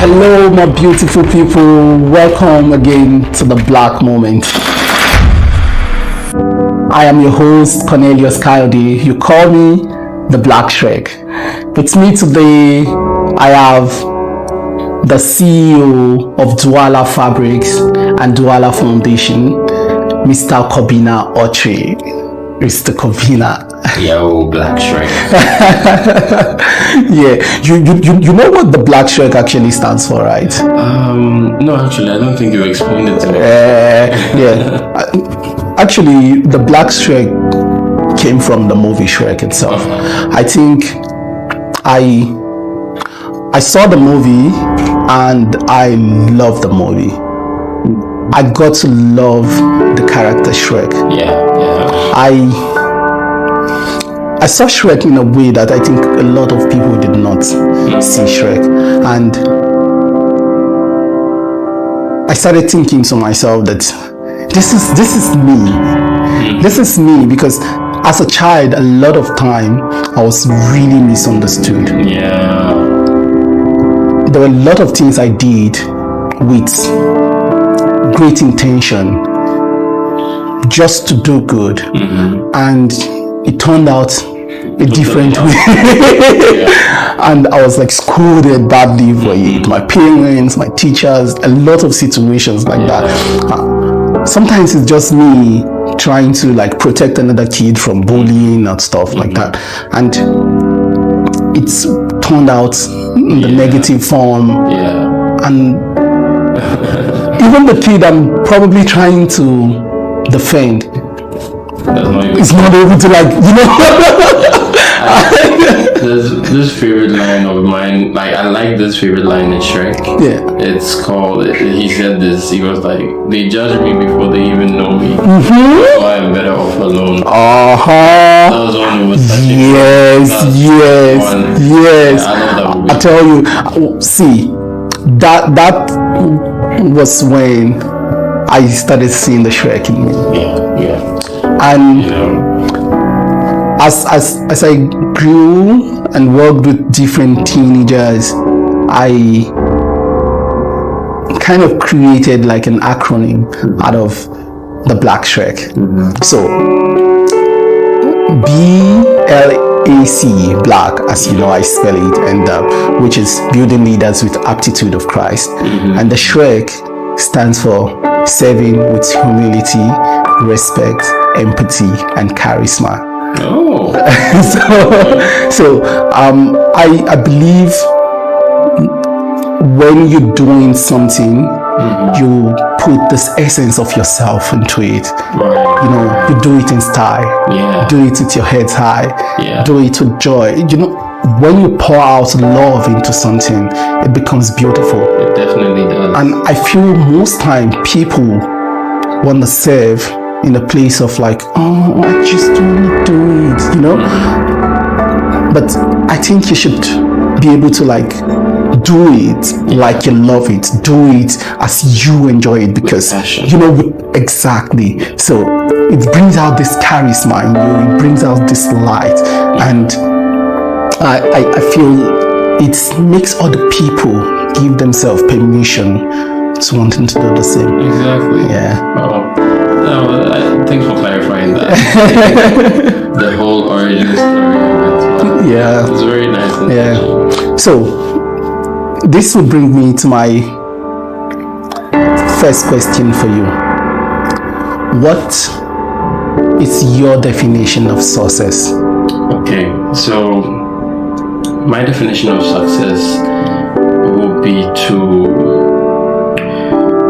Hello, my beautiful people. Welcome again to the Blac Moment. I am your host, Cornelius Kayode. You call me the Black Shrec. With me today, I have the CEO of Douala Fabrics and Douala Foundation, Mr. Kobina Otchere. Mr. Kobina. Yo, Blac Shrec. Yeah, you know what the Black Shrec actually stands for, right? No, actually, I don't think you explained it to me. Yeah. Actually, the Black Shrec came from the movie Shrek itself. I think I saw the movie and I loved the movie. I got to love the character Shrek. Yeah. I saw Shrek in a way that I think a lot of people did not see Shrek, and I started thinking to myself that this is me. This is me, because as a child, a lot of time I was really misunderstood. Yeah. There were a lot of things I did with great intention, just to do good, and it turned out a different way. And I was like scolded badly for it. My parents, my teachers, a lot of situations like that. Sometimes it's just me trying to like protect another kid from bullying and stuff like that, and it's turned out in the negative form. And even the kid I'm probably trying to defend is not able to, like, you know. There's this favorite line of mine. Like, I like this favorite line in Shrek. Yeah. It's called. He said this. He was like, "They judge me before they even know me. So I'm better off alone." That was one who was touching. Yes. I love that movie. I tell you, see, that was when I started seeing the Shrek in me. Yeah. And You know. as I grew and worked with different teenagers, I kind of created like an acronym out of the Black Shrec. So BLAC, Black, as you know I spell it, and which is building leaders with aptitude of Christ, and the Shrec stands for serving with humility, respect, empathy, and charisma. So I believe when you're doing something, you put this essence of yourself into it. You know, you do it in style. Do it with your head high. Do it with joy. You know, when you pour out love into something, it becomes beautiful. It definitely does. And I feel most time people want to serve in a place of like, oh, I just want to do it, you know. But I think you should be able to like do it like you love it, do it as you enjoy it, because you know exactly. So it brings out this charisma in you, it brings out this light, and I feel it makes other people give themselves permission to wanting to do the same. Exactly. Yeah. Thanks for clarifying that. The whole origin story of it. Yeah. It's very nice. Yeah. So this will bring me to my first question for you. What is your definition of success? Okay, so my definition of success would be to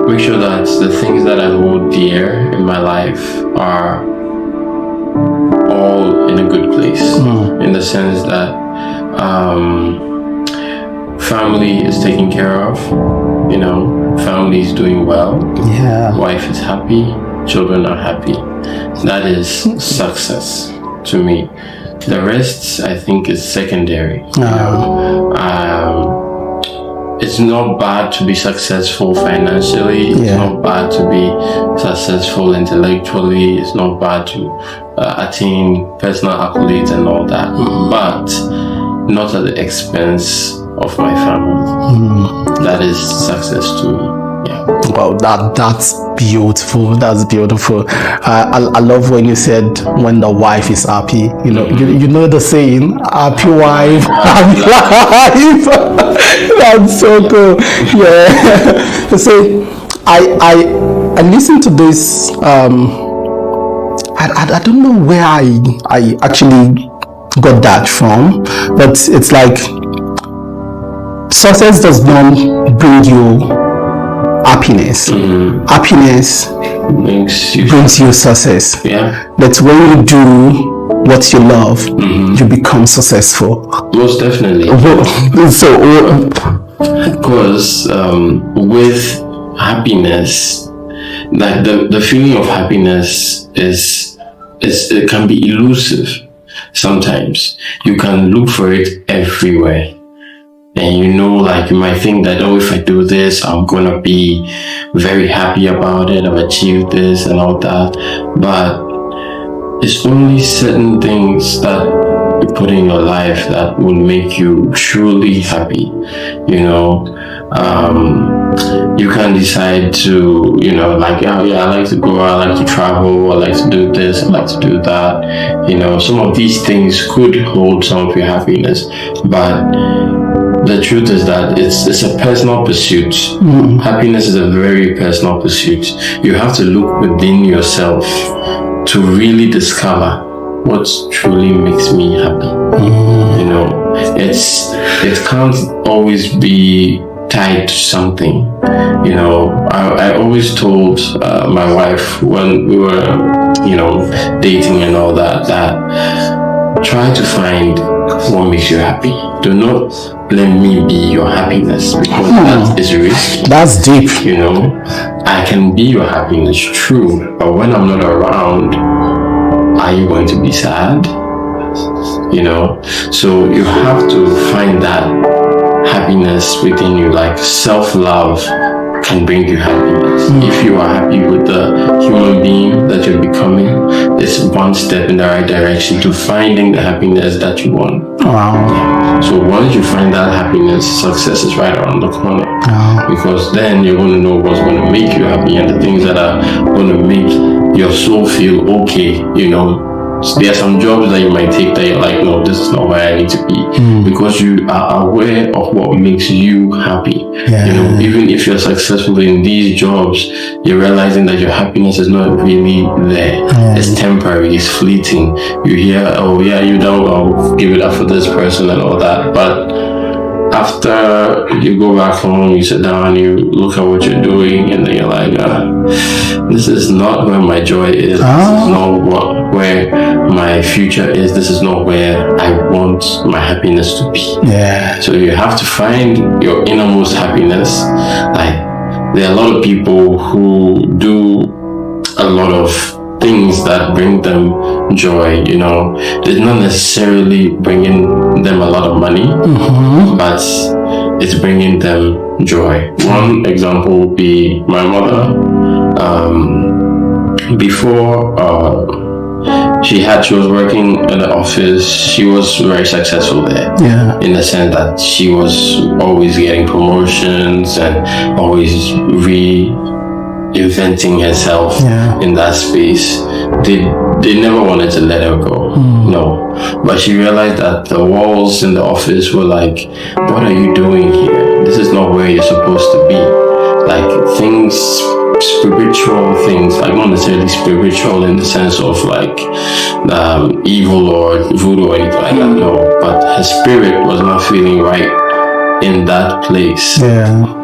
make sure that the things that I hold dear in my life are all in a good place, in the sense that family is taken care of, you know, family is doing well, wife is happy, children are happy. That is success to me. The rest, I think, is secondary. You know? It's not bad to be successful financially. It's not bad to be successful intellectually. It's not bad to attain personal accolades and all that. But not at the expense of my family. That is success to me. Yeah. Wow, that's beautiful. That's beautiful. I love when you said when the wife is happy. You know, you know the saying, happy wife, happy life. That's so cool. Yeah. So I listened to this. I don't know where I actually got that from, but it's like success does not bring you happiness. Happiness brings you success. Yeah. But when you do what you love, you become successful. Most definitely. So, because with happiness, like the feeling of happiness it can be elusive. Sometimes you can look for it everywhere. And you know, like you might think that, oh, if I do this, I'm gonna be very happy about it. I've achieved this and all that. But it's only certain things that you put in your life that will make you truly happy. You know, you can decide to, you know, like, oh yeah, I like to go, I like to travel, I like to do this, I like to do that. You know, some of these things could hold some of your happiness, but the truth is that it's a personal pursuit. Happiness is a very personal pursuit. You have to look within yourself to really discover what truly makes me happy. You know, it can't always be tied to something. You know, I always told my wife when we were, you know, dating and all that try to find what makes you happy. Do not let me be your happiness, because that is risky. That's deep. You know, I can be your happiness, true, but when I'm not around, are you going to be sad? You know, so you have to find that happiness within you. Like self-love can bring you happiness. If you are happy with the human being that you're becoming, it's one step in the right direction to finding the happiness that you want. Wow. So once you find that happiness, success is right around the corner. Because then you're going to know what's going to make you happy and the things that are going to make your soul feel okay. You know, there are some jobs that you might take that you're like, no, this is not where I need to be, because you are aware of what makes you happy. You know, even if you're successful in these jobs, you're realizing that your happiness is not really there. It's temporary, it's fleeting. You hear, oh yeah, you don't, I'll give it up for this person and all that, but after you go back home, you sit down, you look at what you're doing, and then you're like, this is not where my joy is. This is not where my future is. This is not where I want my happiness to be. So you have to find your innermost happiness. Like, there are a lot of people who do a lot of things that bring them joy. You know, it's not necessarily bringing them a lot of money, but it's bringing them joy. One example would be my mother. Before she was working in the office, she was very successful there. In the sense that she was always getting promotions and always inventing herself in that space. They never wanted to let her go. No. But she realized that the walls in the office were like, what are you doing here? This is not where you're supposed to be. Like things, spiritual things, like not necessarily spiritual in the sense of like evil or voodoo or anything like that, no. But her spirit was not feeling right in that place.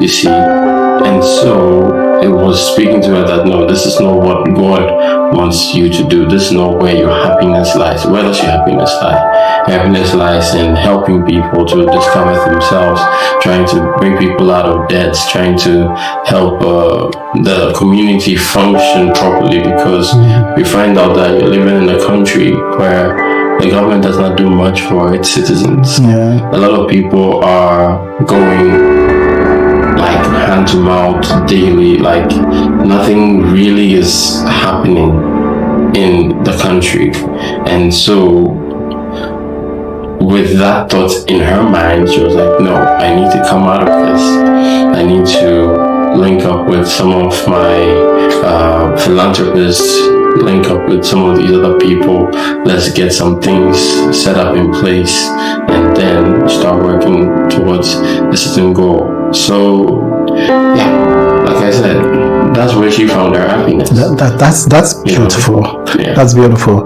You see. And so it was speaking to her that no, this is not what God wants you to do. This is not where your happiness lies. Where does your happiness lie? Happiness lies in helping people to discover themselves, trying to bring people out of debts, trying to help the community function properly, because we find out that you're living in a country where the government does not do much for its citizens. A lot of people are going like hand to mouth daily, like nothing really is happening in the country. And so with that thought in her mind, she was like, no, I need to come out of this. I need to link up with some of my philanthropists, link up with some of these other people. Let's get some things set up in place and then start working towards a certain goal. So, yeah, like I said, that's where she found her happiness. That's beautiful. Yeah. That's beautiful.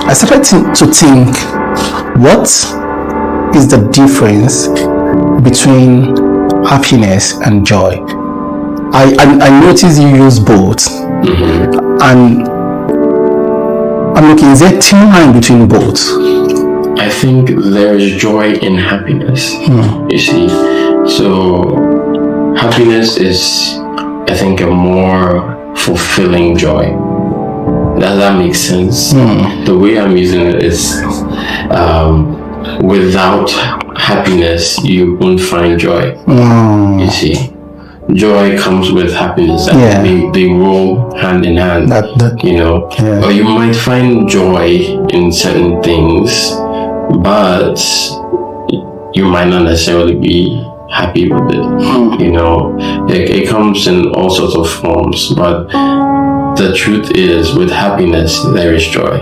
I started to think, what is the difference between happiness and joy? I noticed you use both, and I'm looking, is there a thin line between both? I think there is joy in happiness. You see, so happiness is, I think, a more fulfilling joy. Does that make sense? The way I'm using it is, without happiness, you won't find joy. You see, joy comes with happiness. They roll hand in hand. Or you might find joy in certain things, but you might not necessarily be happy with it. It comes in all sorts of forms, but the truth is, with happiness there is joy.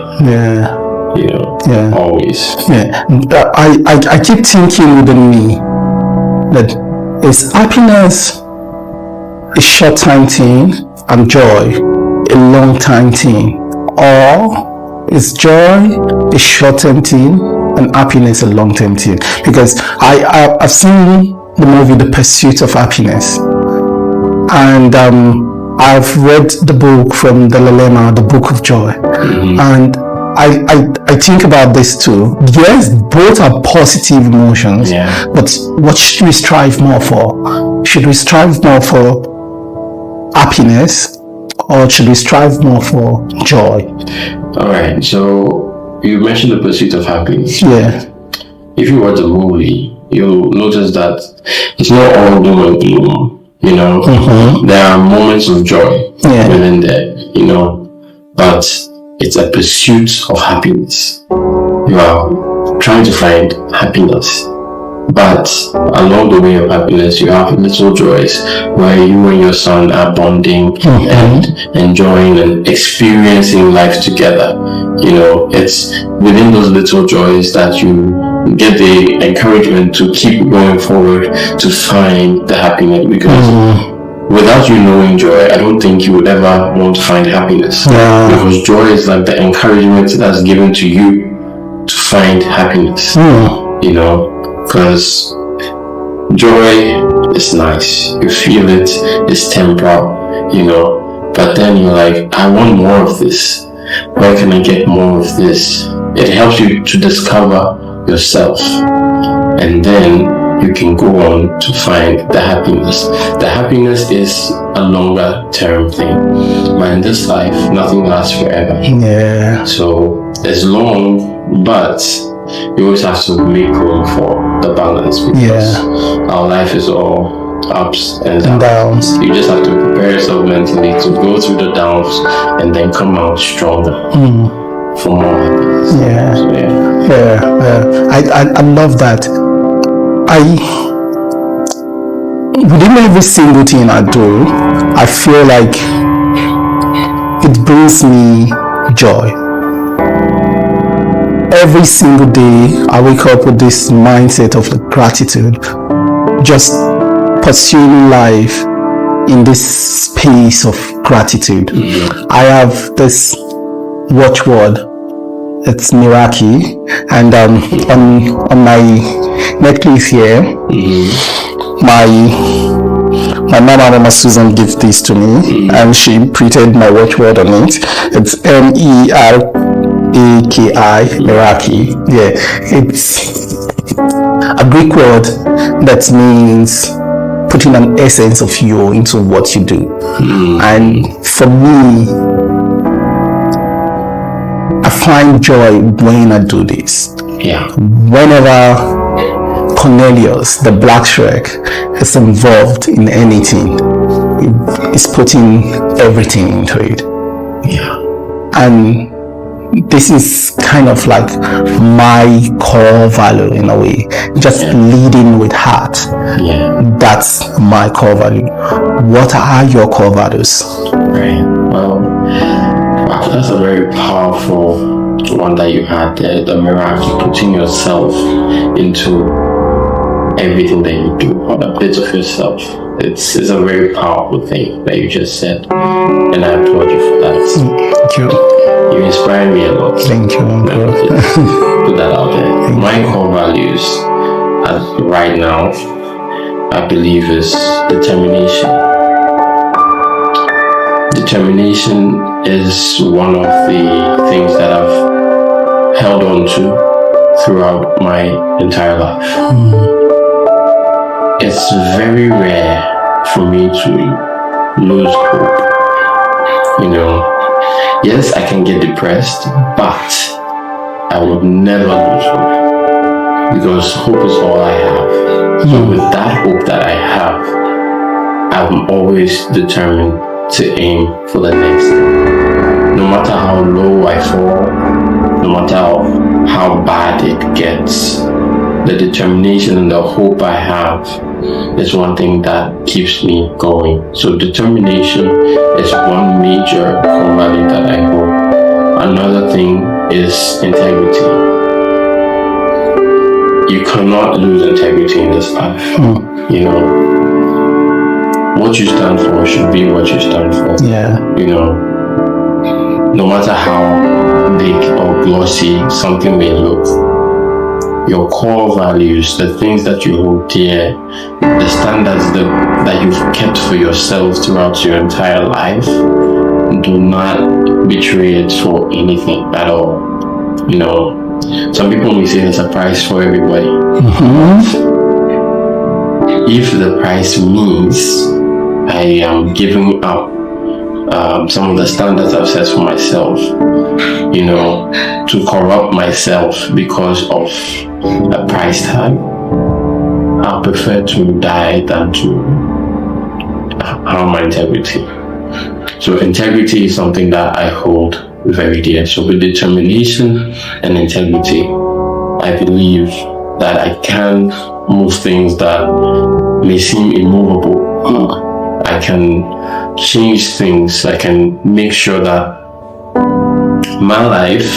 Always. I keep thinking within me that is happiness a short time thing and joy a long time thing, or is joy a short term thing and happiness a long term thing? Because I've seen the movie The Pursuit of Happiness, and I've read the book from Dalai Lama, The Book of Joy, and I think about this too. Yes, both are positive emotions, but what should we strive more for? Should we strive more for happiness, or should we strive more for joy? All right, so you mentioned The Pursuit of Happiness. If you watch the movie, you'll notice that it's not all doom and gloom. There are moments of joy within there, but it's a pursuit of happiness. You are trying to find happiness, but along the way of happiness, you have little joys where you and your son are bonding and enjoying and experiencing life together. It's within those little joys that you get the encouragement to keep going forward to find the happiness, because without you knowing joy, I don't think you would ever want to find happiness. Because joy is like the encouragement that's given to you to find happiness. Because joy is nice, you feel it, it's temporal, but then you're like, I want more of this. Where can I get more of this? It helps you to discover yourself, and then you can go on to find the happiness. The happiness is a longer term thing, but in this life, nothing lasts forever. So it's long, but you always have to make room for the balance, because our life is all ups and downs. You just have to prepare yourself mentally to go through the downs and then come out stronger for more happiness. I love that. Within every single thing I do, I feel like it brings me joy. Every single day I wake up with this mindset of gratitude, just pursuing life in this space of gratitude. I have this watchword, it's Miraki, and on my necklace here, my mama Susan gave this to me, and she printed my watchword on it. It's Meraki, Miraki. It's a Greek word that means putting an essence of you into what you do. And for me, I find joy when I do this. Whenever Cornelius, the Black Shrec, is involved in anything, he's putting everything into it. And this is kind of like my core value in a way. Just leading with heart. Yeah. That's my core value. What are your core values? Right. Well, wow, that's a very powerful one that you had there. The miracle, putting yourself into everything that you do, or a bit of yourself. It's a very powerful thing that you just said, and I applaud you for that. Thank you. You inspire me a lot. Thank you, Uncle. Put that out there. My core values, right now, I believe, is determination. Determination is one of the things that I've held on to throughout my entire life. It's very rare for me to lose hope. Yes, I can get depressed, but I would never lose hope, because hope is all I have. So with that hope that I have, I'm always determined to aim for the next thing. No matter how low I fall, no matter how bad it gets, the determination and the hope I have is one thing that keeps me going. So determination is one major core value that I hold. Another thing is integrity. You cannot lose integrity in this life. What you stand for should be what you stand for. Yeah. No matter how big or glossy something may look, your core values, the things that you hold dear, the standards that you've kept for yourself throughout your entire life, do not betray it for anything at all. Some people may say there's a price for everybody. If the price means I am giving up some of the standards I've set for myself, to corrupt myself because of a price tag, I prefer to die than to harm my integrity. So integrity is something that I hold very dear. So with determination and integrity, I believe that I can move things that may seem immovable. I can change things. I can make sure that my life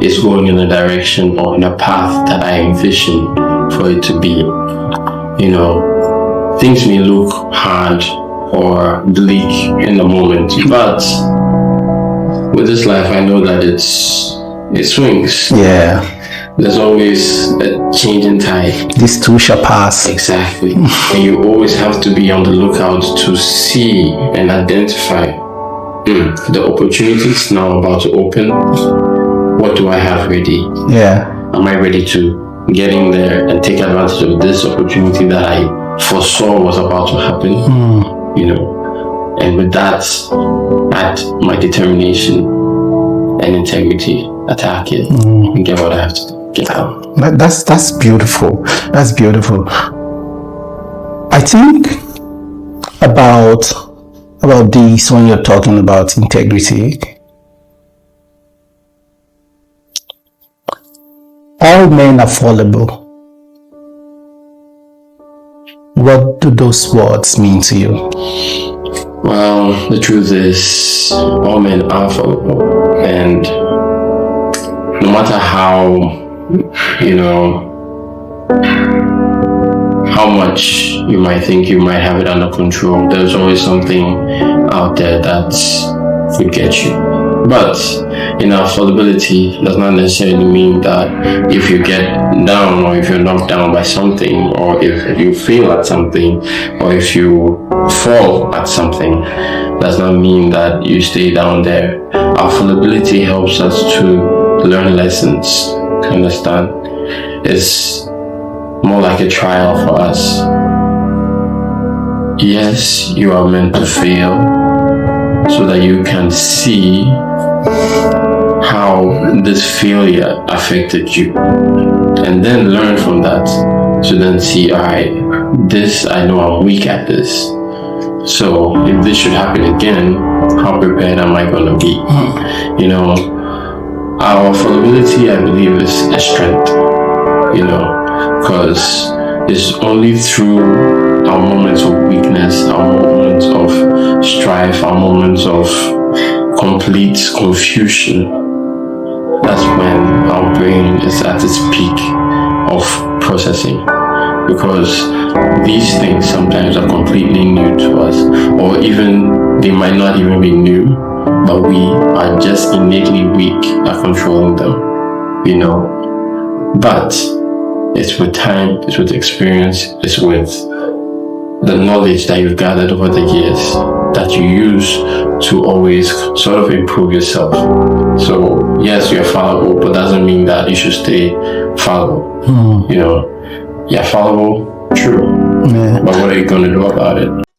is going in a direction or in a path that I envision for it to be. Things may look hard or bleak in the moment, but with this life, I know that it swings. Yeah. There's always a change in tide. This too shall pass. Exactly. And you always have to be on the lookout to see and identify the opportunities now about to open. What do I have ready? Yeah. Am I ready to get in there and take advantage of this opportunity that I foresaw was about to happen? And with that, add my determination and integrity, attack it, and get what I have to get out. That's beautiful. That's beautiful. I think about this when you're talking about integrity. All men are fallible. What do those words mean to you? Well, the truth is, all men are fallible, and no matter how much you might think you might have it under control, there's always something out there that will get you. But our fallibility does not necessarily mean that if you get down, or if you're knocked down by something, or if you fail at something, or if you fall at something, does not mean that you stay down there. Our fallibility helps us to learn lessons, understand? It's more like a trial for us. Yes, you are meant to fail so that you can see how this failure affected you, and then learn from that to then see, alright, this, I know I'm weak at this, so if this should happen again, how prepared am I going to be? our fallibility, I believe, is a strength, you know, because it's only through our moments of weakness, our moments of strife, our moments of complete confusion, that's when our brain is at its peak of processing. Because these things sometimes are completely new to us, or even they might not even be new, but we are just innately weak at controlling them, you know. But it's with time, it's with experience, it's with the knowledge that you've gathered over the years that you use to always sort of improve yourself. So yes, you're fallible, but doesn't mean that you should stay fallible. You know, you're fallible, true. But what are you going to do about it?